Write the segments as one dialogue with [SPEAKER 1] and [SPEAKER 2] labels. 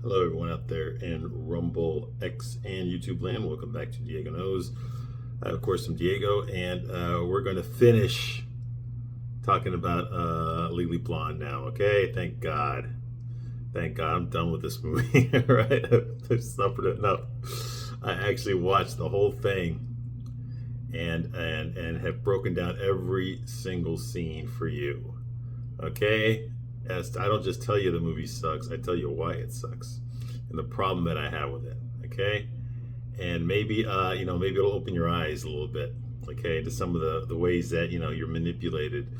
[SPEAKER 1] Hello, everyone out there in Rumble, X, and YouTube land. Welcome back to Diego Knows. Of course, I'm Diego, and we're going to finish talking about Legally Blonde now. Okay, thank God, I'm done with this movie. Right, I've suffered enough. I actually watched the whole thing and have broken down every single scene for you. Okay, as I don't just tell you the movie sucks, I tell you why it sucks and the problem that I have with it. Okay, and maybe maybe it'll open your eyes a little bit. Okay, to some of the ways that you're manipulated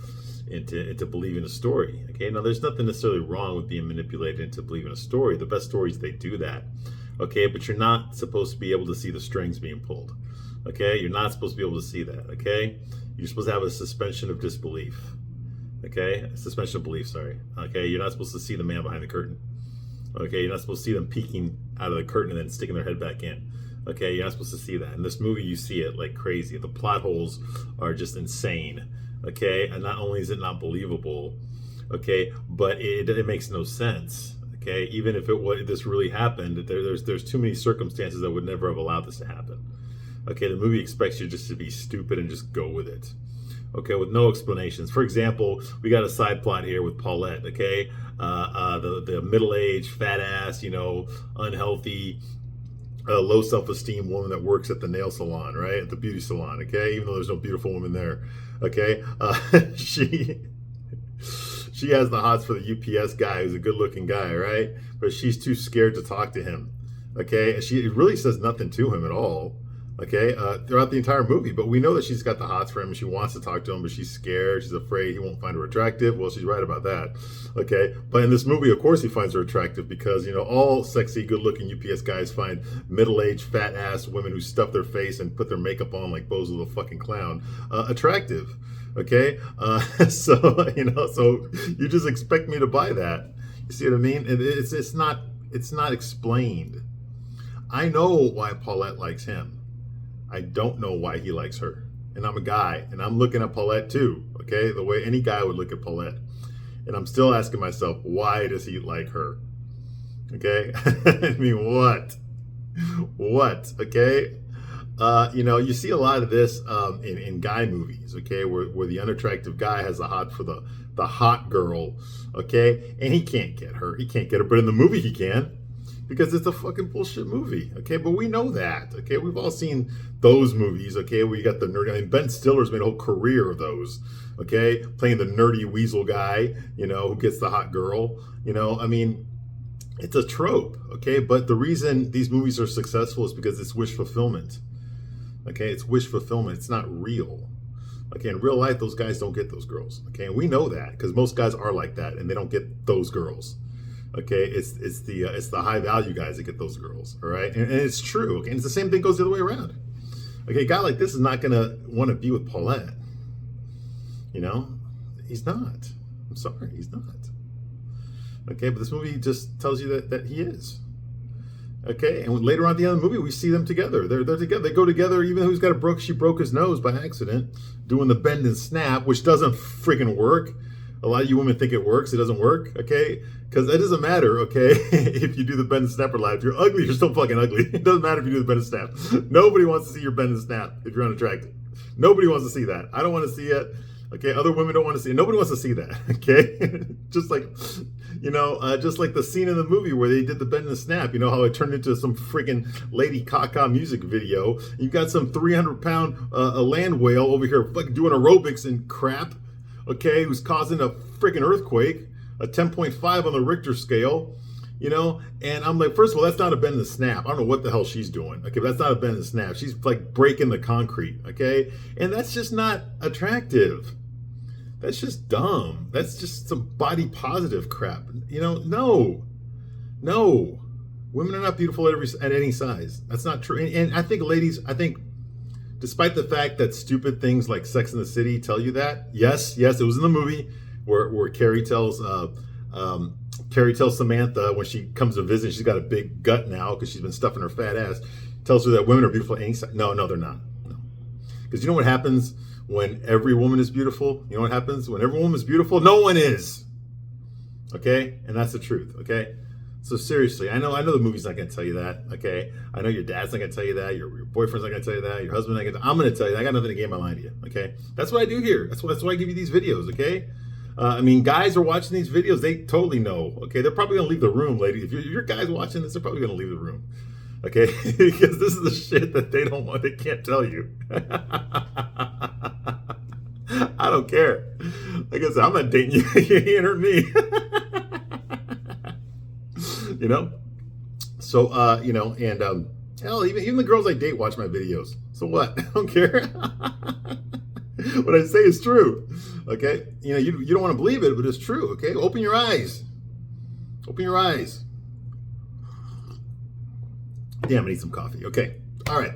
[SPEAKER 1] into believing a story. Okay, now there's nothing necessarily wrong with being manipulated into believing a story. The best stories, they do that. Okay, but you're not supposed to be able to see the strings being pulled. Okay, you're not supposed to be able to see that. Okay, you're supposed to have a suspension of disbelief. Okay, suspension of belief. Sorry. Okay, you're not supposed to see the man behind the curtain. Okay, you're not supposed to see them peeking out of the curtain and then sticking their head back in. Okay, you're not supposed to see that. In this movie, you see it like crazy. The plot holes are just insane. Okay, and not only is it not believable, okay, but it makes no sense. Okay, even if this really happened, there's too many circumstances that would never have allowed this to happen. Okay, the movie expects you just to be stupid and just go with it. Okay, with no explanations. For example, we got a side plot here with Paulette. Okay, the middle-aged, fat ass, unhealthy, low self-esteem woman that works at the nail salon, right, at the beauty salon. Okay, even though there's no beautiful woman there. Okay, she has the hots for the UPS guy, who's a good-looking guy, right? But she's too scared to talk to him. Okay, and she really says nothing to him at all. Okay, throughout the entire movie. But we know that she's got the hots for him and she wants to talk to him, but she's scared. She's afraid he won't find her attractive. Well, she's right about that. Okay, but in this movie, of course, he finds her attractive because, all sexy, good-looking UPS guys find middle-aged, fat-ass women who stuff their face and put their makeup on like Bozo the fucking clown attractive. Okay, so you just expect me to buy that. You see what I mean? It's not explained. I know why Paulette likes him. I don't know why he likes her. And I'm a guy, and I'm looking at Paulette too, okay? The way any guy would look at Paulette. And I'm still asking myself, why does he like her? Okay? I mean, what? What? Okay? You see a lot of this in guy movies, okay? Where the unattractive guy has a hot for the hot girl, okay? And he can't get her. He can't get her, but in the movie he can. Because it's a fucking bullshit movie, okay? But we know that, okay? We've all seen those movies, okay? Where you got the nerdy. I mean, Ben Stiller's made a whole career of those, okay? Playing the nerdy weasel guy, who gets the hot girl. I mean, it's a trope, okay? But the reason these movies are successful is because it's wish fulfillment, okay? It's wish fulfillment. It's not real. Okay, in real life, those guys don't get those girls, okay? And we know that because most guys are like that, and they don't get those girls. Okay, it's the high value guys that get those girls, all right, and it's true. Okay, and it's the same thing goes the other way around. Okay, a guy like this is not gonna want to be with Paulette. He's not. I'm sorry, he's not. Okay, but this movie just tells you that he is. Okay, and later on at the end of the movie, we see them together. They're together. They go together. Even though she broke his nose by accident, doing the bend and snap, which doesn't freaking work. A lot of you women think it works. It doesn't work, okay? Because it doesn't matter, okay, if you do the bend and snap or lie. If you're ugly, you're still fucking ugly. It doesn't matter if you do the bend and snap. Nobody wants to see your bend and snap if you're unattractive. Nobody wants to see that. I don't want to see it. Okay, other women don't want to see it. Nobody wants to see that, okay? just like the scene in the movie where they did the bend and snap. You know how it turned into some freaking Lady Gaga music video. You got some 300-pound land whale over here fucking doing aerobics and crap. Okay, who's causing a freaking earthquake, a 10.5 on the Richter scale, and I'm like, first of all, that's not a bend and snap. I don't know what the hell she's doing, okay, but that's not a bend and snap. She's like breaking the concrete, okay, and that's just not attractive. That's just dumb. That's just some body positive crap, no, women are not beautiful at any size. That's not true, and I think ladies, despite the fact that stupid things like Sex and the City tell you that, yes, it was in the movie where Carrie tells Samantha when she comes to visit, she's got a big gut now because she's been stuffing her fat ass. Tells her that women are beautiful at any size. No, they're not. No, because you know what happens when every woman is beautiful? You know what happens when every woman is beautiful? No one is. Okay, and that's the truth. Okay, So seriously, I know the movie's not going to tell you that. Okay, I know your dad's not going to tell you that. Your boyfriend's not going to tell you that. Your husband's not going to. I'm going to tell you that. I got nothing to gain by lying to you. Okay, that's what I do here. That's why I give you these videos. Okay, I mean, guys are watching these videos. They totally know. Okay, they're probably going to leave the room, lady. If your guys watching this, they're probably going to leave the room. Okay, because this is the shit that they don't want. They can't tell you. I don't care. Like I said, I'm not dating you. You ain't hurt me. You know? So, hell, even the girls I date watch my videos. So what? I don't care. What I say is true. Okay? You don't want to believe it, but it's true. Okay? Open your eyes. Open your eyes. Damn, I need some coffee. Okay. All right.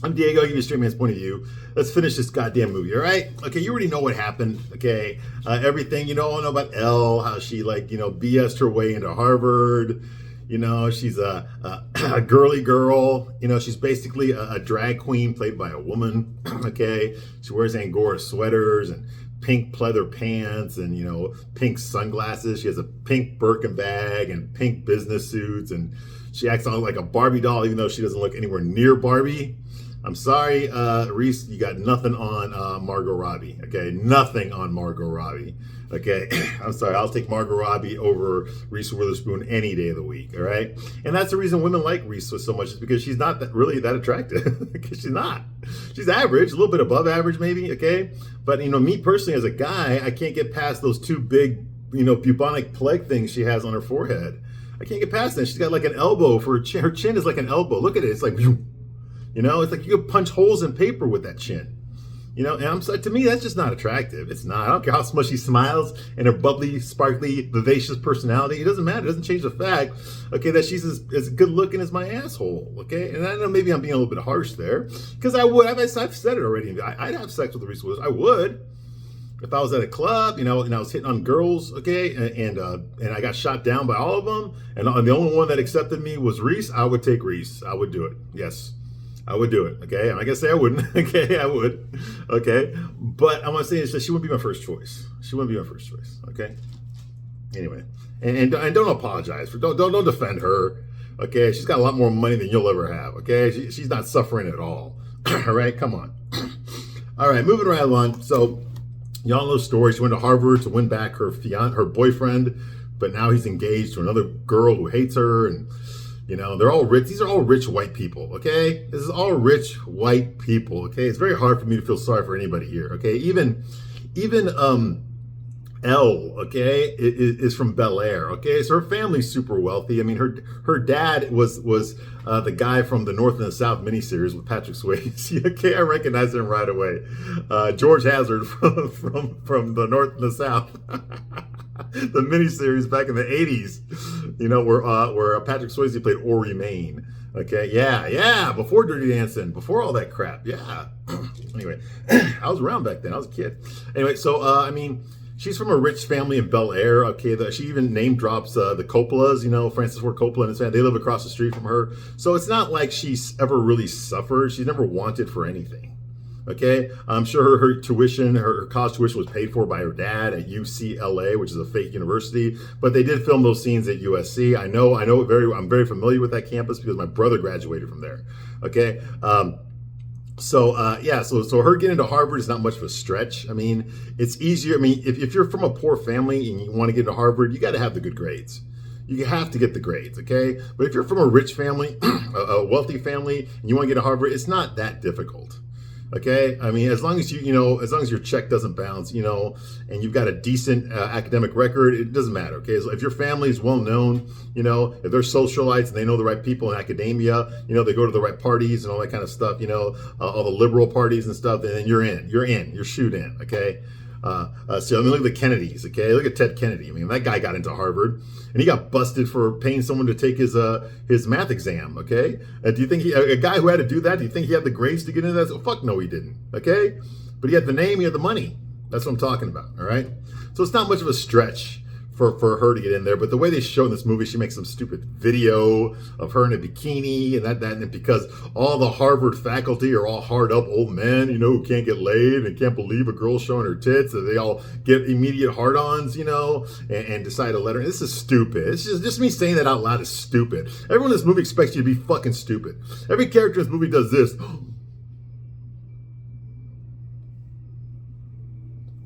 [SPEAKER 1] I'm Diego. I'll give you a straight man's point of view. Let's finish this goddamn movie, all right? Okay, you already know what happened, okay? Everything, all know about Elle, how she, BS'd her way into Harvard. She's a girly girl. She's basically a drag queen played by a woman, okay? She wears Angora sweaters and pink pleather pants and, pink sunglasses. She has a pink Birkin bag and pink business suits, and she acts all like a Barbie doll, even though she doesn't look anywhere near Barbie. I'm sorry, Reese, you got nothing on Margot Robbie, okay? Nothing on Margot Robbie, okay? I'm sorry, I'll take Margot Robbie over Reese Witherspoon any day of the week, all right? And that's the reason women like Reese so much, is because she's not really that attractive, because she's not. She's average, a little bit above average maybe, okay? But, me personally as a guy, I can't get past those two big, bubonic plague things she has on her forehead. I can't get past that. She's got like an elbow for her chin. Her chin is like an elbow. Look at it. It's like, it's like you could punch holes in paper with that chin. And I'm sorry, to me, that's just not attractive. It's not. I don't care how much she smiles and her bubbly, sparkly, vivacious personality. It doesn't matter. It doesn't change the fact, okay, that she's as good looking as my asshole, okay? And I know maybe I'm being a little bit harsh there, because I would. I've said it already. I'd have sex with Reese Witherspoon. I would. If I was at a club, and I was hitting on girls, okay, and I got shot down by all of them, and the only one that accepted me was Reese, I would take Reese. I would do it. Yes, I would do it. Okay, I'm not gonna say I wouldn't. Okay, I would. Okay, but I want to say is that she wouldn't be my first choice. She wouldn't be my first choice. Okay. Anyway, and don't apologize for don't defend her. Okay, she's got a lot more money than you'll ever have. Okay, she's not suffering at all. All right, come on. All right, moving right along. So. Y'all know the story. She went to Harvard to win back her boyfriend, but now he's engaged to another girl who hates her, and they're all rich. These are all rich white people, okay? This is all rich white people, okay? It's very hard for me to feel sorry for anybody here, okay? Even Elle, okay, is from Bel Air, okay? So her family's super wealthy. I mean, her dad was the guy from the North and the South miniseries with Patrick Swayze. Okay, I recognize him right away. George Hazard from the North and the South. The miniseries back in the 80s, where Patrick Swayze played Ori Main. Okay, yeah, before Dirty Dancing, before all that crap, yeah. Anyway, I was around back then. I was a kid. Anyway, so, she's from a rich family in Bel Air. Okay, she even name drops the Coppolas. Francis Ford Coppola and his family. They live across the street from her, so it's not like she's ever really suffered. She's never wanted for anything. Okay, I'm sure her tuition, her college tuition, was paid for by her dad at UCLA, which is a fake university. But they did film those scenes at USC. I know. I'm very familiar with that campus because my brother graduated from there. Okay. So her getting into Harvard is not much of a stretch. I mean, it's easier. I mean, if you're from a poor family and you want to get into Harvard, you got to have the good grades. You have to get the grades, okay? But if you're from a rich family, a wealthy family, and you want to get to Harvard, it's not that difficult. Okay, I mean, as long as as long as your check doesn't bounce, and you've got a decent academic record, it doesn't matter. Okay, so if your family is well known, if they're socialites and they know the right people in academia, they go to the right parties and all that kind of stuff, all the liberal parties and stuff, and then you're shoot in. Okay. So I mean, look at the Kennedys. Okay, look at Ted Kennedy. I mean, that guy got into Harvard, and he got busted for paying someone to take his math exam. Okay, do you think a guy who had to do that? Do you think he had the grades to get into that? So, fuck no, he didn't. Okay, but he had the name, he had the money. That's what I'm talking about. All right, so it's not much of a stretch for her to get in there. But the way they show in this movie, she makes some stupid video of her in a bikini and because all the Harvard faculty are all hard up old men, who can't get laid and can't believe a girl showing her tits, and they all get immediate hard-ons, and decide to let her. This is stupid. It's just me saying that out loud is stupid. Everyone in this movie expects you to be fucking stupid. Every character in this movie does this.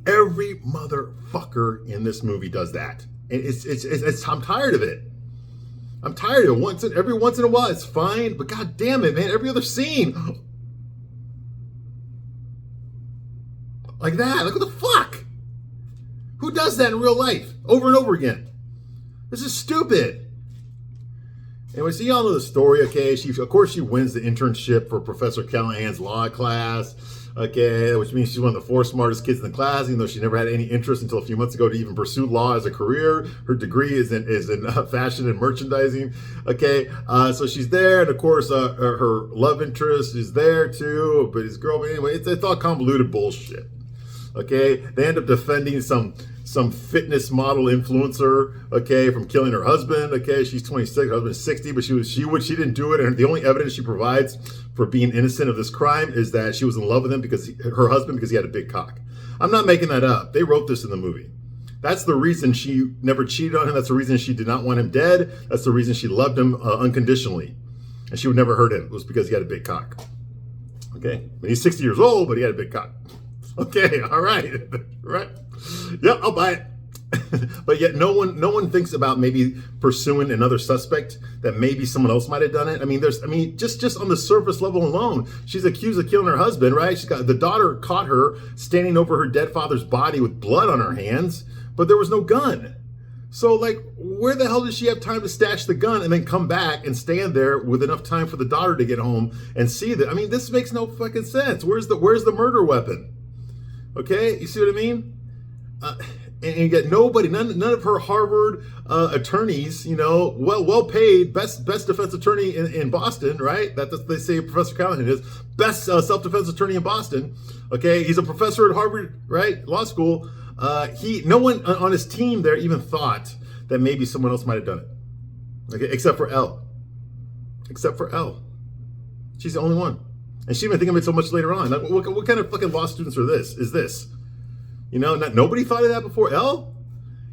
[SPEAKER 1] Every motherfucker in this movie does that. And it's I'm tired of it. I'm tired of it. Every once in a while, it's fine. But god damn it, man. Every other scene. Like that. Like, what the fuck? Who does that in real life? Over and over again. This is stupid. Anyway, so y'all know the story, okay? Of course, she wins the internship for Professor Callahan's law class. Okay, which means she's one of the 4 smartest kids in the class, even though she never had any interest until a few months ago to even pursue law as a career. Her degree is in fashion and merchandising. Okay, so she's there, and of course, her love interest is there too, but his girl. But anyway, it's all convoluted bullshit. Okay, they end up defending some fitness model influencer, okay, from killing her husband. Okay, she's 26, her husband's 60, but she didn't do it, and the only evidence she provides for being innocent of this crime is that she was in love with him because her husband because he had a big cock. I'm not making that up. They wrote this in the movie. That's the reason she never cheated on him. That's the reason she did not want him dead. That's the reason she loved him unconditionally, and she would never hurt him. It was because he had a big cock. Okay, and he's 60 years old, but he had a big cock. Okay, all right, right. Yeah, I'll buy it. But yet no one thinks about maybe pursuing another suspect that maybe someone else might have done it. I mean, just on the surface level alone, she's accused of killing her husband, right? The daughter caught her standing over her dead father's body with blood on her hands, but there was no gun. So, like, where the hell does she have time to stash the gun and then come back and stand there with enough time for the daughter to get home and see that? I mean, this makes no fucking sense. Where's the murder weapon? Okay, you see what I mean? And yet none of her Harvard attorneys, well paid, best defense attorney in Boston, right? They say Professor Callahan is best self-defense attorney in Boston. Okay, he's a professor at Harvard, right, law school. No one on his team there even thought that maybe someone else might have done it. Okay, except for Elle. She's the only one. And she didn't think of it so much later on. Like, what kind of fucking law students is this? Nobody thought of that before. Elle?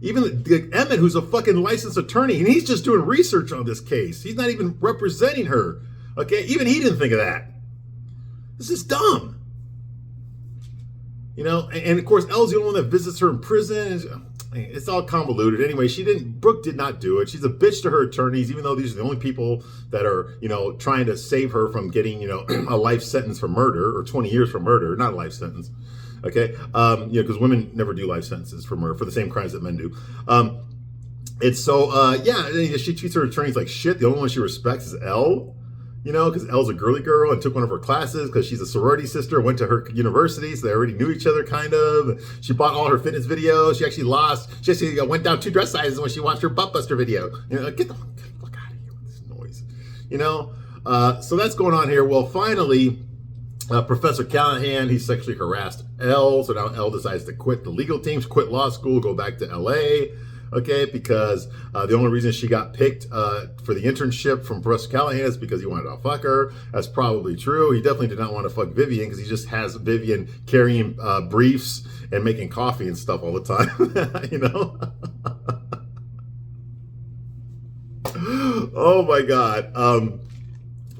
[SPEAKER 1] Even Emmett, who's a fucking licensed attorney, and he's just doing research on this case. He's not even representing her. Okay? Even he didn't think of that. This is dumb. And of course, Elle's the only one that visits her in prison. It's all convoluted. Anyway, Brooke did not do it. She's a bitch to her attorneys, even though these are the only people that are, trying to save her from getting, a life sentence for murder or 20 years for murder, not a life sentence. Okay. Because women never do life sentences for murder for the same crimes that men do. She treats her attorneys like shit. The only one she respects is Elle. Because Elle's a girly girl and took one of her classes because she's a sorority sister, went to her university, so they already knew each other, kind of. She bought all her fitness videos. She actually went down 2 dress sizes when she watched her Buttbuster video. Get the fuck out of here with this noise. So that's going on here. Well, finally, Professor Callahan, he sexually harassed Elle, so now Elle decides to quit the legal teams, quit law school, go back to LA. Okay, because the only reason she got picked for the internship from Professor Callahan is because he wanted to fuck her. That's probably true. He definitely did not want to fuck Vivian because he just has Vivian carrying briefs and making coffee and stuff all the time. Oh my God.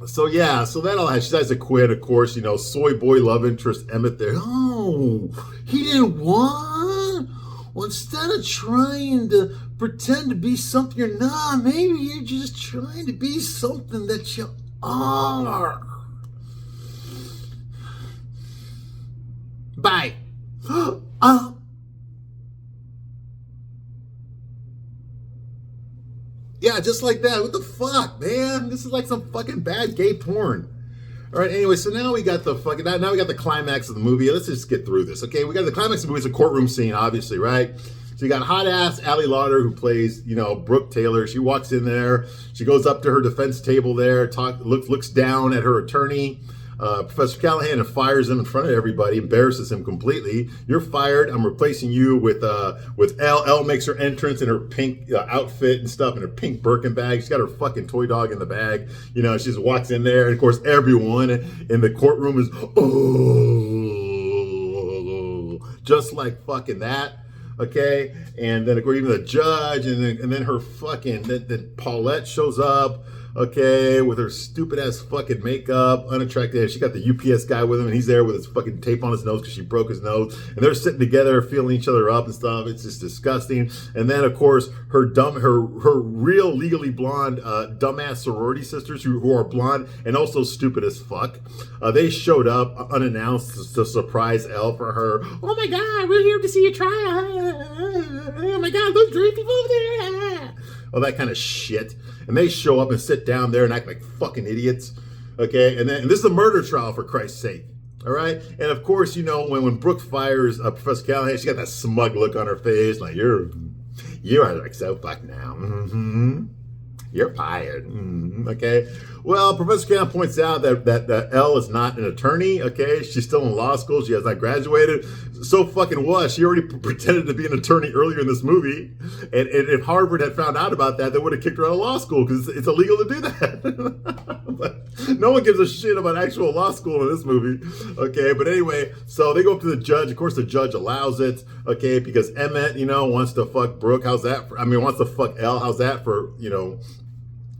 [SPEAKER 1] So that all she decides to quit. Of course, soy boy love interest Emmett there. Oh, he didn't want. Well, instead of trying to pretend to be something you're not, maybe you're just trying to be something that you are. Bye. Yeah, just like that. What the fuck, man? This is like some fucking bad gay porn. All right, anyway, so now we got the climax of the movie. Let's just get through this, okay? We got the climax of the movie. It's a courtroom scene, obviously, right? So you got hot-ass Ali Lauder, who plays, Brooke Taylor. She walks in there. She goes up to her defense table there, looks down at her attorney. Professor Callahan fires him in front of everybody, embarrasses him completely. You're fired. I'm replacing you with Elle. Elle makes her entrance in her pink outfit and stuff, and her pink Birkin bag. She's got her fucking toy dog in the bag. You know, she just walks in there, and of course, everyone in the courtroom is just like fucking that. Okay, and then of course even the judge, and then her fucking then Paulette shows up. Okay, with her stupid ass fucking makeup, unattractive. She got the UPS guy with him, and he's there with his fucking tape on his nose because she broke his nose. And they're sitting together, feeling each other up and stuff. It's just disgusting. And then, of course, her real legally blonde, dumbass sorority sisters who are blonde and also stupid as fuck. They showed up unannounced to surprise Elle for her. Oh my God, we're here to see you try. Oh my God, those great people over there. All that kind of shit. And they show up and sit down there and act like fucking idiots. Okay, and this is a murder trial, for Christ's sake. All right, and of course, you know, when Brooke fires Professor Callahan, she got that smug look on her face, like you are like so fucked now. Mm-hmm. You're fired. Mm-hmm. Okay. Well, Professor Callahan points out that Elle is not an attorney. Okay, she's still in law school. She has not graduated. So fucking what? She already pretended to be an attorney earlier in this movie, and if Harvard had found out about that, they would have kicked her out of law school because it's illegal to do that. But no one gives a shit about actual law school in this movie. Okay, but anyway, so they go up to the judge. Of course, the judge allows it. Okay, because Emmett, you know, wants to fuck Brooke. How's that? Wants to fuck Elle. How's that for, you know,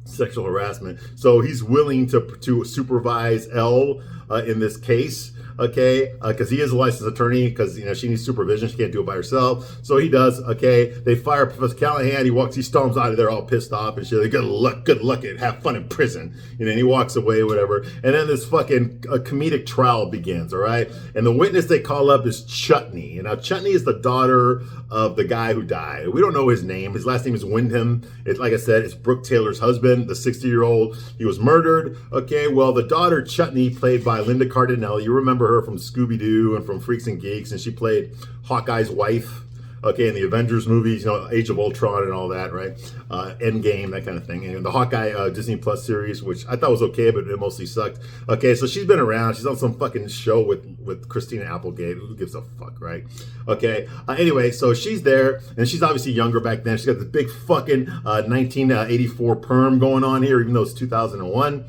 [SPEAKER 1] sexual harassment? So he's willing to supervise Elle in this case. Okay, because he is a licensed attorney, because, you know, she needs supervision. She can't do it by herself. So he does. Okay, they fire Professor Callahan. He storms out of there all pissed off and shit. Like, good luck, and have fun in prison. You know, and he walks away, whatever. And then this fucking comedic trial begins. All right, and the witness they call up is Chutney. And now Chutney is the daughter of the guy who died. We don't know his name. His last name is Wyndham. It's, like I said, it's Brooke Taylor's husband, the 60-year-old. He was murdered. Okay, well, the daughter Chutney, played by Linda Cardinale. You remember her from Scooby-Doo and from Freaks and Geeks, and she played Hawkeye's wife, okay, in the Avengers movies, you know, Age of Ultron and all that, right? Endgame, that kind of thing. And the Hawkeye Disney Plus series, which I thought was okay, but it mostly sucked. Okay, so she's been around. She's on some fucking show with Christina Applegate. Who gives a fuck, right? Okay, anyway, so she's there, and she's obviously younger back then. She's got this big fucking 1984 perm going on here, even though it's 2001.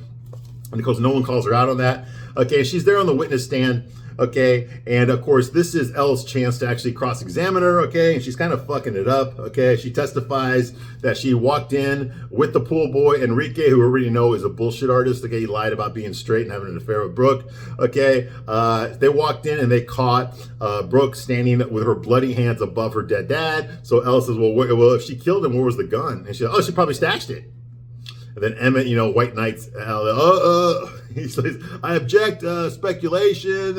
[SPEAKER 1] And of course, no one calls her out on that. Okay, she's there on the witness stand. Okay, and of course, this is Elle's chance to actually cross-examine her. Okay, and she's kind of fucking it up. Okay, she testifies that she walked in with the pool boy Enrique, who we already know is a bullshit artist. Okay, he lied about being straight and having an affair with Brooke. Okay, they walked in and they caught Brooke standing with her bloody hands above her dead dad. So Elle says, well, if she killed him, where was the gun? And she said, oh, she probably stashed it. And then Emmett, you know, White Knights, he says, I object, speculation,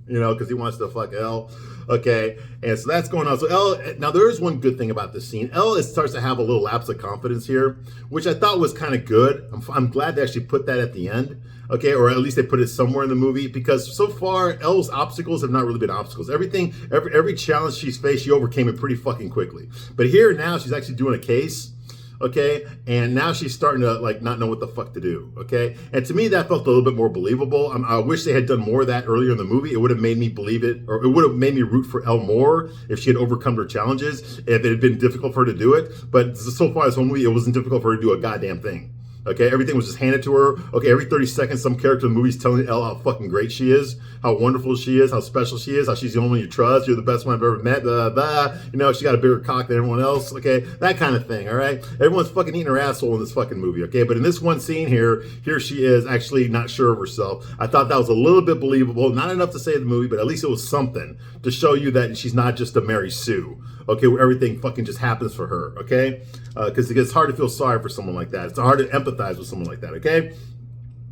[SPEAKER 1] you know, because he wants to fuck Elle. Okay, and so that's going on. So Elle, now there is one good thing about this scene. Elle starts to have a little lapse of confidence here, which I thought was kind of good. I'm glad they actually put that at the end. Okay, or at least they put it somewhere in the movie, because so far Elle's obstacles have not really been obstacles. Every challenge she's faced, she overcame it pretty fucking quickly. But here now she's actually doing a case. Okay, and now she's starting to like not know what the fuck to do. Okay, and to me that felt a little bit more believable. I wish they had done more of that earlier in the movie. It would have made me believe it, or it would have made me root for Elle more if she had overcome her challenges, if it had been difficult for her to do it. But so far this whole movie, it wasn't difficult for her to do a goddamn thing. Okay, everything was just handed to her. Okay, every 30 seconds, some character in the movie is telling Elle how fucking great she is, how wonderful she is, how special she is, how she's the only one you trust, you're the best one I've ever met, blah, blah, blah. You know, she got a bigger cock than everyone else, okay? That kind of thing, all right? Everyone's fucking eating her asshole in this fucking movie, okay? But in this one scene here she is actually not sure of herself. I thought that was a little bit believable. Not enough to save the movie, but at least it was something to show you that she's not just a Mary Sue, okay, where everything fucking just happens for her, okay? Because it's hard to feel sorry for someone like that. It's hard to empathize with someone like that, okay?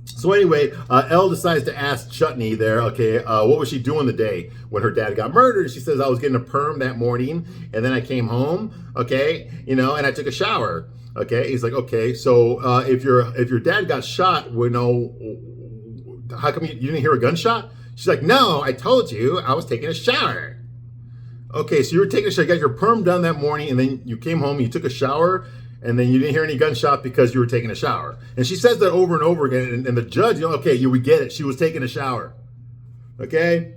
[SPEAKER 1] So anyway, Elle decides to ask Chutney there, okay, what was she doing the day when her dad got murdered? She says, I was getting a perm that morning, and then I came home, okay, you know, and I took a shower, okay? He's like, okay, so if your dad got shot, you know, how come you didn't hear a gunshot? She's like, no, I told you I was taking a shower. Okay, so you were taking a shower, you got your perm done that morning, and then you came home and you took a shower, And then you didn't hear any gunshot because you were taking a shower. And she says that over and over again. And the judge, okay, we get it. She was taking a shower. Okay?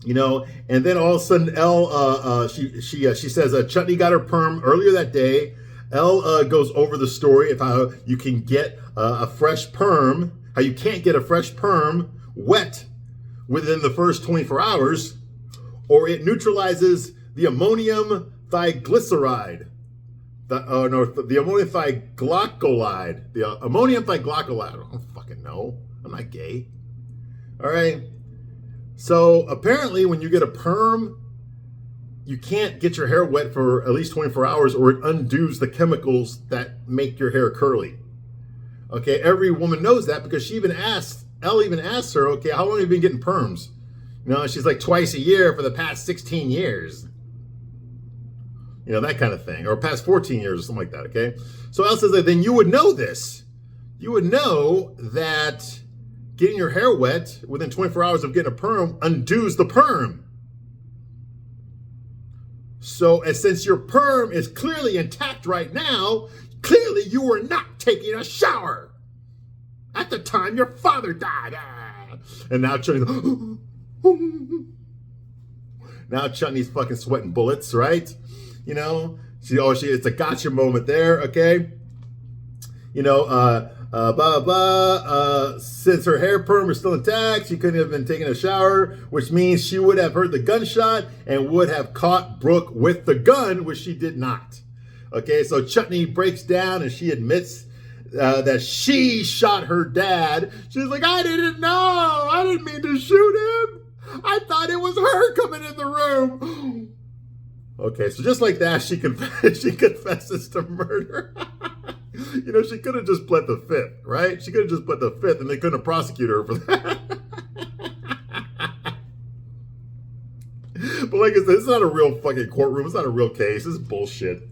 [SPEAKER 1] And then all of a sudden, Elle, she says Chutney got her perm earlier that day. Elle goes over the story of how you can get a fresh perm, how you can't get a fresh perm wet within the first 24 hours, or it neutralizes the ammonium thiglyceride. The ammonium thiglycolide. The ammonium thiglycolide. I don't fucking know. I'm not gay. All right. So apparently when you get a perm, you can't get your hair wet for at least 24 hours or it undoes the chemicals that make your hair curly. Okay, every woman knows that because Elle even asked her, okay, how long have you been getting perms? She's like twice a year for the past 16 years. That kind of thing. Or past 14 years or something like that, okay? So Elle says that then you would know this. You would know that getting your hair wet within 24 hours of getting a perm undoes the perm. So, and since your perm is clearly intact right now, clearly you were not taking a shower at the time your father died. And now Chutney's fucking sweating bullets, right? It's a gotcha moment there, okay? Since her hair perm is still intact, she couldn't have been taking a shower, which means she would have heard the gunshot and would have caught Brooke with the gun, which she did not. Okay, so Chutney breaks down and she admits that she shot her dad. She's like, I didn't know. I didn't mean to shoot him. I thought it was her coming in the room. Okay, so just like that, she confesses to murder. She could have just pled the fifth, right? She could have just pled the fifth and they couldn't have prosecuted her for that. But like I said, it's not a real fucking courtroom. It's not a real case. This is bullshit.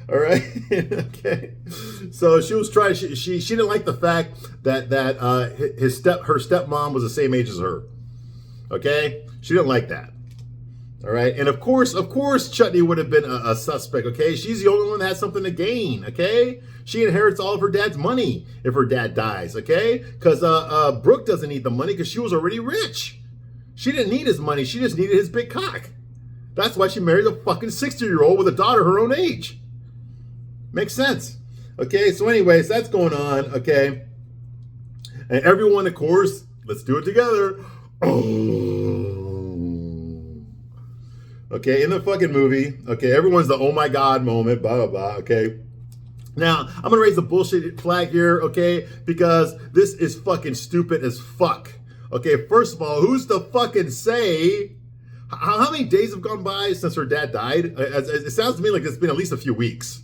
[SPEAKER 1] All right? Okay. So she was trying, she didn't like the fact that her stepmom was the same age as her. Okay? She didn't like that. All right. And of course, Chutney would have been a suspect. Okay. She's the only one that has something to gain. Okay. She inherits all of her dad's money if her dad dies. Okay. Because Brooke doesn't need the money because she was already rich. She didn't need his money. She just needed his big cock. That's why she married a fucking 60-year-old with a daughter her own age. Makes sense. Okay. So anyways, that's going on. Okay. And everyone, of course, let's do it together. Oh. Okay, in the fucking movie, okay, everyone's the oh my god moment, blah, blah, blah, okay? Now, I'm gonna raise the bullshit flag here, okay? Because this is fucking stupid as fuck. Okay, first of all, who's to fucking say, how many days have gone by since her dad died? It sounds to me like it's been at least a few weeks,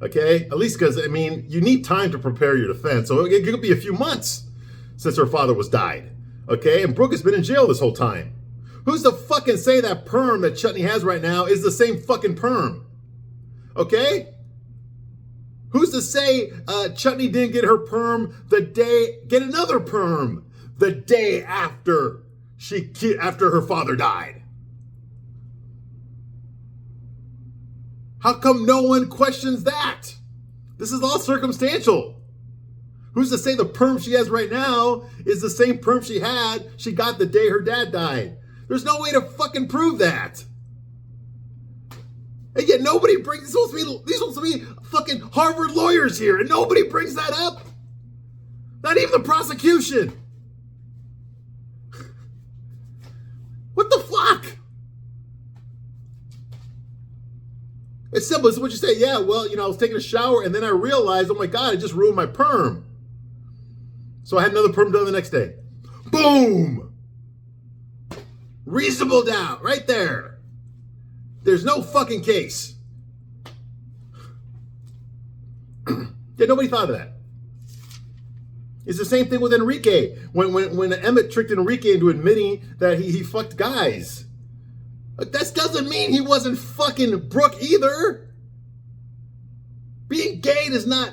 [SPEAKER 1] okay? At least because, you need time to prepare your defense. So it could be a few months since her father was died, okay? And Brooke has been in jail this whole time. Who's to fucking say that perm that Chutney has right now is the same fucking perm? Okay? Who's to say Chutney didn't get her perm get another perm the day after her father died? How come no one questions that? This is all circumstantial. Who's to say the perm she has right now is the same perm she got the day her dad died? There's no way to fucking prove that. And yet nobody brings, these supposed to be fucking Harvard lawyers here, and nobody brings that up. Not even the prosecution. What the fuck? It's simple. It's what you say. Yeah, well, I was taking a shower and then I realized, oh my God, I just ruined my perm. So I had another perm done the next day. Boom. Reasonable doubt, right there. There's no fucking case. Yeah, nobody thought of that. It's the same thing with Enrique. When Emmett tricked Enrique into admitting that he fucked guys. That doesn't mean he wasn't fucking Brooke either. Being gay does not,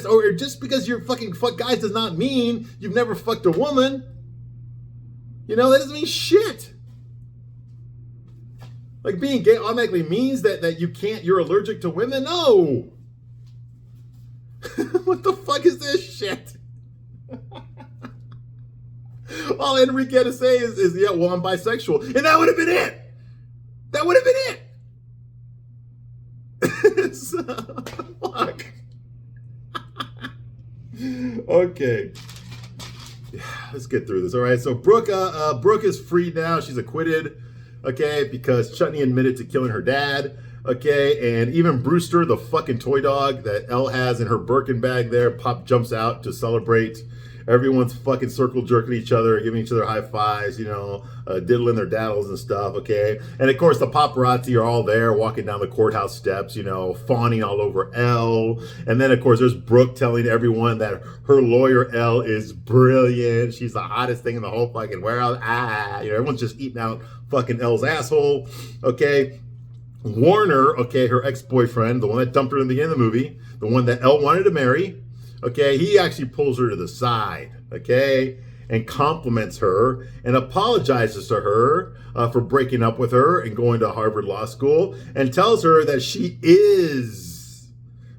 [SPEAKER 1] or just because you're fucking fuck guys does not mean you've never fucked a woman. That doesn't mean shit. Like being gay automatically means that you're allergic to women? No. What the fuck is this shit? All Enrique had to say is, yeah, well, I'm bisexual. And that would have been it. That would have been it. So, fuck. Okay. Let's get through this. All right. So Brooke is freed now. She's acquitted. Okay. Because Chutney admitted to killing her dad. Okay. And even Brewster, the fucking toy dog that Elle has in her Birkin bag there, jumps out to celebrate. Everyone's fucking circle jerking each other, giving each other high fives, diddling their daddles and stuff, okay? And of course, the paparazzi are all there walking down the courthouse steps, fawning all over Elle. And then, of course, there's Brooke telling everyone that her lawyer, Elle, is brilliant. She's the hottest thing in the whole fucking world. Everyone's just eating out fucking Elle's asshole, okay? Warner, okay, her ex-boyfriend, the one that dumped her in the beginning of the movie, the one that Elle wanted to marry, okay, he actually pulls her to the side, okay, and compliments her and apologizes to her for breaking up with her and going to Harvard Law School and tells her that she is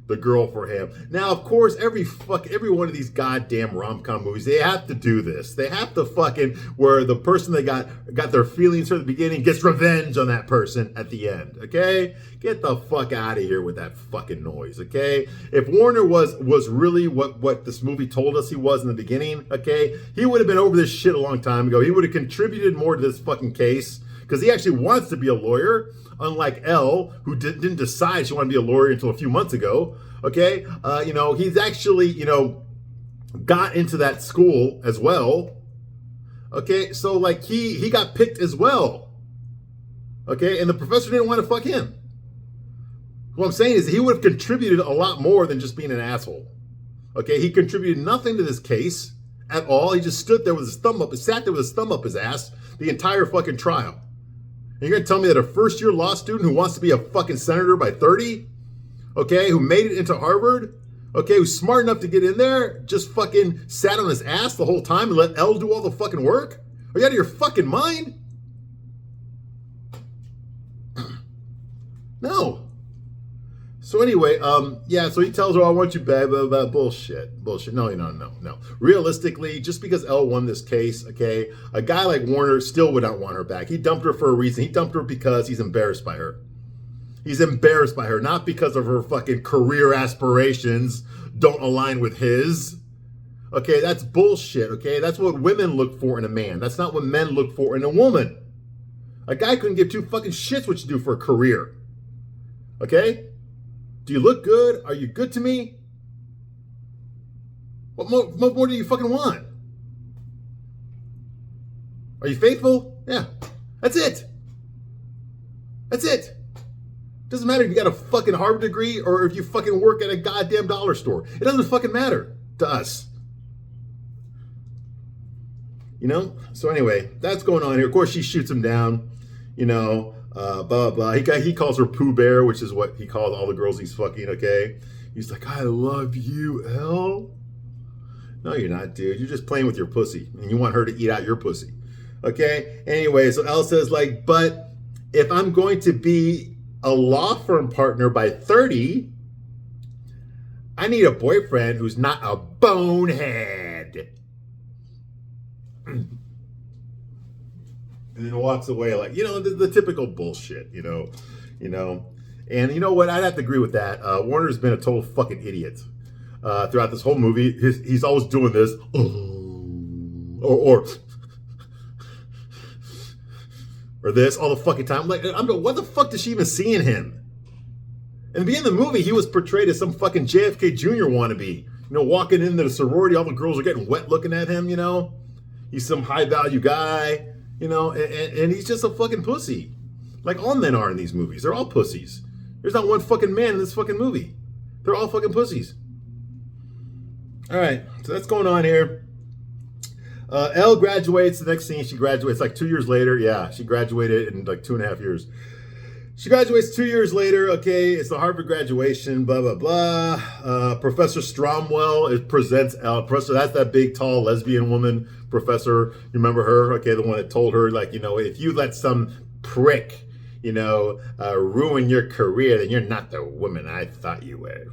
[SPEAKER 1] the girl for him. Now, of course, every one of these goddamn rom-com movies, they have to do this. They have to fucking, where the person that got their feelings from the beginning gets revenge on that person at the end, okay? Get the fuck out of here with that fucking noise, okay? If Warner was really what this movie told us he was in the beginning, okay, he would have been over this shit a long time ago. He would have contributed more to this fucking case because he actually wants to be a lawyer, unlike Elle, who didn't decide she wanted to be a lawyer until a few months ago, okay? He's actually, got into that school as well, okay? So, like, he got picked as well, okay? And the professor didn't want to fuck him. What I'm saying is he would have contributed a lot more than just being an asshole, okay? He contributed nothing to this case at all. He just stood there with his thumb up, sat there with his thumb up his ass the entire fucking trial. And you're going to tell me that a first-year law student who wants to be a fucking senator by 30, okay, who made it into Harvard, okay, who's smart enough to get in there, just fucking sat on his ass the whole time and let Elle do all the fucking work? Are you out of your fucking mind? No. So anyway, so he tells her, I want you back, blah, blah, blah. Bullshit. No. Realistically, just because Elle won this case, okay, a guy like Warner still would not want her back. He dumped her for a reason. He dumped her because he's embarrassed by her. He's embarrassed by her, not because of her fucking career aspirations don't align with his. Okay, that's bullshit, okay? That's what women look for in a man. That's not what men look for in a woman. A guy couldn't give two fucking shits what you do for a career. Okay? Do you look good? Are you good to me? What more do you fucking want? Are you faithful? Yeah. That's it. That's it. Doesn't matter if you got a fucking Harvard degree or if you fucking work at a goddamn dollar store. It doesn't fucking matter to us. So anyway, that's going on here. Of course, she shoots him down, blah, blah, blah. He calls her Pooh Bear, which is what he calls all the girls he's fucking, okay? He's like, I love you, Elle. No, you're not, dude. You're just playing with your pussy, and you want her to eat out your pussy, okay? Anyway, so Elle says, like, but if I'm going to be a law firm partner by 30, I need a boyfriend who's not a bonehead. And then walks away like, the typical bullshit, And you know what? I'd have to agree with that. Warner's been a total fucking idiot throughout this whole movie. He's always doing this. Or this all the fucking time. Like, what the fuck does she even see in him? In the beginning of the movie, he was portrayed as some fucking JFK Jr. wannabe. Walking into the sorority, all the girls are getting wet looking at him, He's some high-value guy, and he's just a fucking pussy. Like all men are in these movies. They're all pussies. There's not one fucking man in this fucking movie. They're all fucking pussies. All right, so that's going on here. Elle graduates. The next scene, she graduates like 2 years later. Yeah, she graduated in like 2.5 years. She graduates 2 years later. Okay, it's the Harvard graduation, blah, blah, blah. Professor Stromwell presents Elle. Professor, that's that big, tall, lesbian woman, professor. You remember her? Okay, the one that told her, like, if you let some prick, ruin your career, then you're not the woman I thought you were.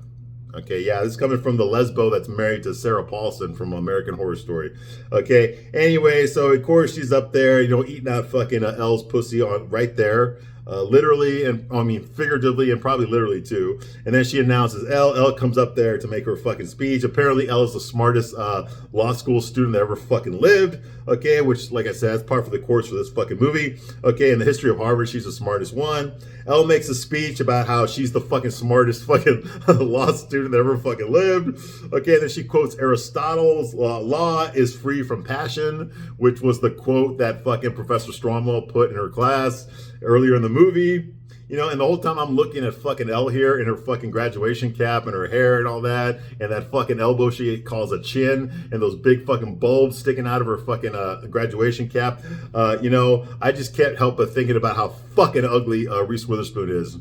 [SPEAKER 1] Okay, yeah, this is coming from the lesbo that's married to Sarah Paulson from American Horror Story. Okay, anyway, so of course she's up there, eating out fucking Elle's pussy on right there, literally, and I mean figuratively and probably literally too. And then she announces Elle. Elle comes up there to make her fucking speech. Apparently, Elle is the smartest law school student that ever fucking lived. Okay, which, like I said, is part of the course for this fucking movie. Okay, in the history of Harvard, she's the smartest one. Elle makes a speech about how she's the fucking smartest fucking law student that ever fucking lived. Okay, then she quotes Aristotle's law is free from passion, which was the quote that fucking Professor Stromwell put in her class earlier in the movie. And the whole time I'm looking at fucking Elle here in her fucking graduation cap and her hair and all that, and that fucking elbow she calls a chin, and those big fucking bulbs sticking out of her fucking graduation cap. I just can't help but thinking about how fucking ugly Reese Witherspoon is.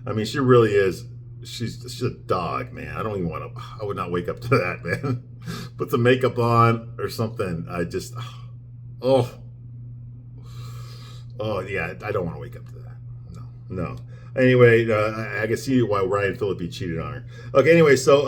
[SPEAKER 1] I mean, she really is. She's a dog, man. I don't even want to. I would not wake up to that, man. Put some makeup on or something. I just, oh yeah. I don't want to wake up to that. No. Anyway, I can see why Ryan Phillippe cheated on her. Okay, anyway, so,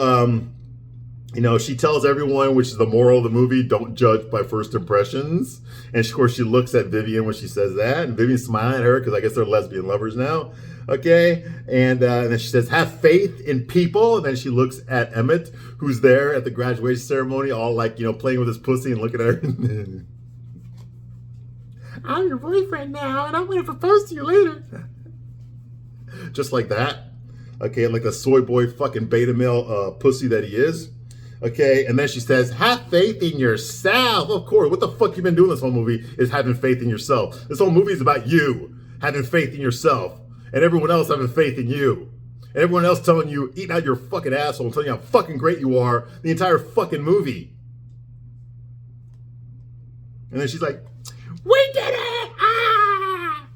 [SPEAKER 1] she tells everyone, which is the moral of the movie, don't judge by first impressions. And, of course, she looks at Vivian when she says that. And Vivian's smiling at her because I guess they're lesbian lovers now. Okay, and then she says, have faith in people. And then she looks at Emmett, who's there at the graduation ceremony, all like, playing with his pussy and looking at her. I'm your boyfriend now, and I'm going to propose to you later. Just like that. Okay, like the soy boy fucking beta male pussy that he is. Okay, and then she says, have faith in yourself. Of course, what the fuck you been doing this whole movie is having faith in yourself. This whole movie is about you having faith in yourself and everyone else having faith in you. And everyone else telling you, eating out your fucking asshole and telling you how fucking great you are the entire fucking movie. And then she's like, we did it! Ah!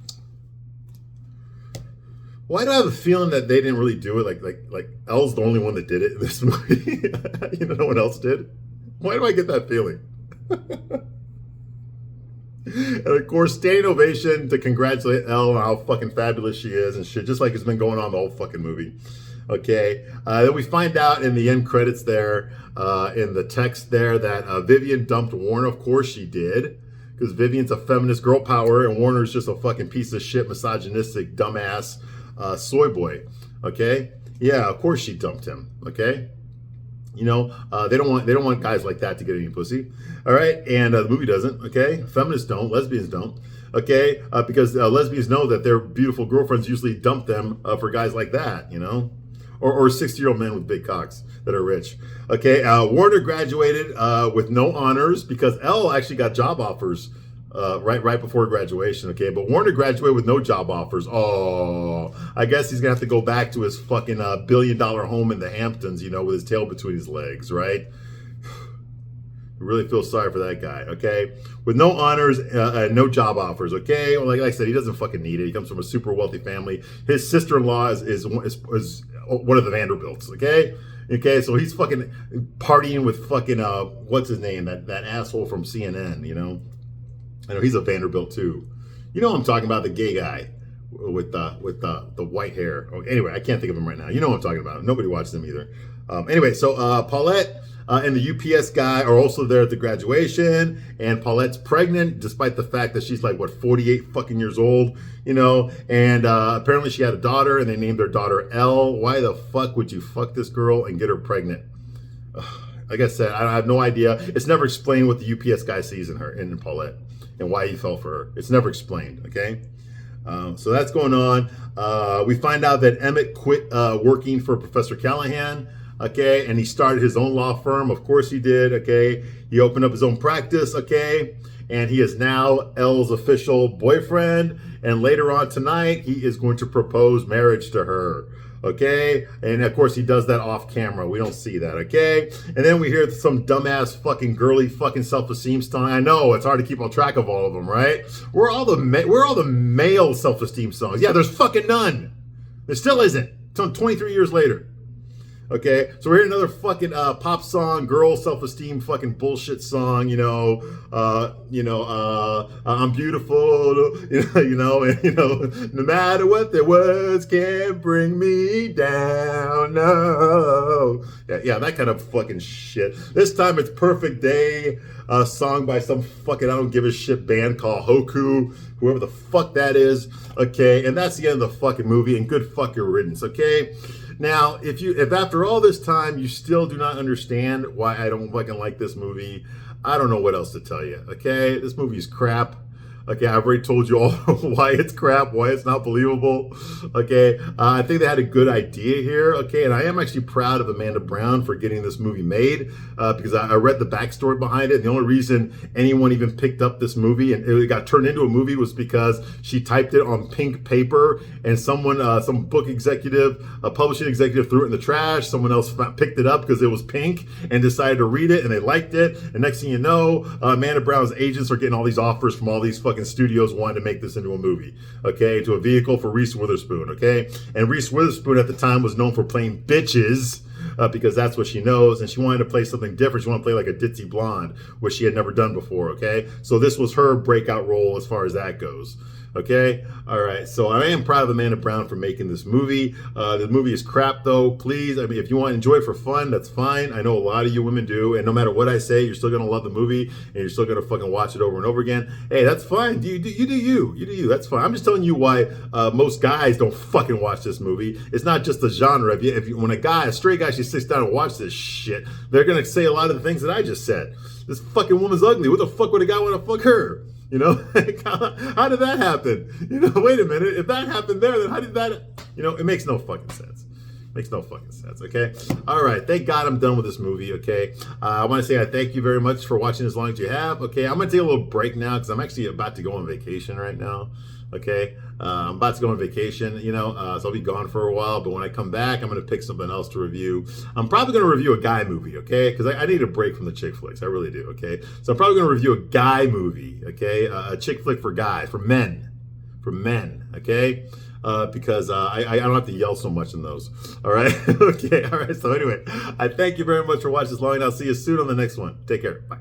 [SPEAKER 1] Why do I have a feeling that they didn't really do it? Like Elle's the only one that did it in this movie. No one else did. Why do I get that feeling? And of course, standing ovation to congratulate Elle on how fucking fabulous she is and shit, just like it's been going on the whole fucking movie. Okay, then we find out in the end credits there, in the text there, that Vivian dumped Warner. Of course she did. Because Vivian's a feminist girl power and Warner's just a fucking piece of shit, misogynistic, dumbass soy boy. Okay? Yeah, of course she dumped him. Okay? They don't want guys like that to get any pussy. All right? And the movie doesn't. Okay? Feminists don't. Lesbians don't. Okay? Because lesbians know that their beautiful girlfriends usually dump them for guys like that, Or 60-year-old men with big cocks that are rich. Okay, Warner graduated with no honors because Elle actually got job offers right before graduation. Okay, but Warner graduated with no job offers. Oh, I guess he's gonna have to go back to his fucking $1 billion home in the Hamptons, with his tail between his legs, right? I really feel sorry for that guy, okay? With no honors, no job offers, okay? Well, like I said, he doesn't fucking need it. He comes from a super wealthy family. His sister-in-law is one of the Vanderbilts, okay? Okay, so he's fucking partying with fucking, what's his name? That asshole from CNN, I know he's a Vanderbilt too. I'm talking about, the gay guy with the white hair. Oh, anyway, I can't think of him right now. You know what I'm talking about. Nobody watches him either. Anyway, so Paulette and the UPS guy are also there at the graduation, and Paulette's pregnant, despite the fact that she's like, 48 fucking years old, and apparently she had a daughter, and they named their daughter Elle. Why the fuck would you fuck this girl and get her pregnant? Like I said, I have no idea. It's never explained what the UPS guy sees in her, in Paulette, and why he fell for her. It's never explained, okay? So that's going on. We find out that Emmett quit working for Professor Callahan, okay, and he started his own law firm. Of course he did, okay. He opened up his own practice, okay, and he is now Elle's official boyfriend, and later on tonight, he is going to propose marriage to her, okay, and of course he does that off camera. We don't see that, okay, and then we hear some dumbass fucking girly fucking self-esteem song. I know, it's hard to keep on track of all of them, right? Where are all the male self-esteem songs? Yeah, there's fucking none. There still isn't. It's 23 years later. Okay, so we're hearing another fucking pop song, girl self-esteem fucking bullshit song, I'm beautiful, and no matter what their words can bring me down, no. Yeah, that kind of fucking shit. This time it's Perfect Day, a song by some fucking I don't give a shit band called Hoku, whoever the fuck that is. Okay, and that's the end of the fucking movie, and good fucking riddance. Okay. Now, if after all this time you still do not understand why I don't fucking like this movie, I don't know what else to tell you. Okay, this movie is crap. Okay, I've already told you all why it's crap, why it's not believable. Okay, I think they had a good idea here. Okay, and I am actually proud of Amanda Brown for getting this movie made because I read the backstory behind it. The only reason anyone even picked up this movie and it got turned into a movie was because she typed it on pink paper and someone, some book executive, a publishing executive threw it in the trash. Someone else picked it up because it was pink and decided to read it and they liked it. And next thing you know, Amanda Brown's agents are getting all these offers from all these fucking studios wanting to make this into a movie, okay, into a vehicle for Reese Witherspoon, okay? And Reese Witherspoon at the time was known for playing bitches because that's what she knows, and she wanted to play something different. She wanted to play like a ditzy blonde, which she had never done before, okay? So this was her breakout role as far as that goes. Okay, all right. So I am proud of Amanda Brown for making this movie. The movie is crap, though. Please, I mean, if you want to enjoy it for fun, that's fine. I know a lot of you women do, and no matter what I say, you're still gonna love the movie, and you're still gonna fucking watch it over and over again. Hey, that's fine. You do you. That's fine. I'm just telling you why most guys don't fucking watch this movie. It's not just the genre. When a straight guy, she sits down and watch this shit, they're gonna say a lot of the things that I just said. This fucking woman's ugly. What the fuck would a guy want to fuck her? You know, how did that happen? You know, wait a minute. If that happened there, then how did that, you know, it makes no fucking sense. Makes no fucking sense, okay? All right, thank God I'm done with this movie, okay? I want to say I thank you very much for watching as long as you have, okay? I'm going to take a little break now because I'm actually about to go on vacation right now, okay? I'm about to go on vacation, you know, so I'll be gone for a while, but when I come back, I'm going to pick something else to review. I'm probably going to review a guy movie, okay? Because I need a break from the chick flicks, I really do, okay? So I'm probably going to review a guy movie, okay? A chick flick for guys, for men, okay? Because I don't have to yell so much in those. All right? Okay, all right. So anyway, I thank you very much for watching this long, and I'll see you soon on the next one. Take care. Bye.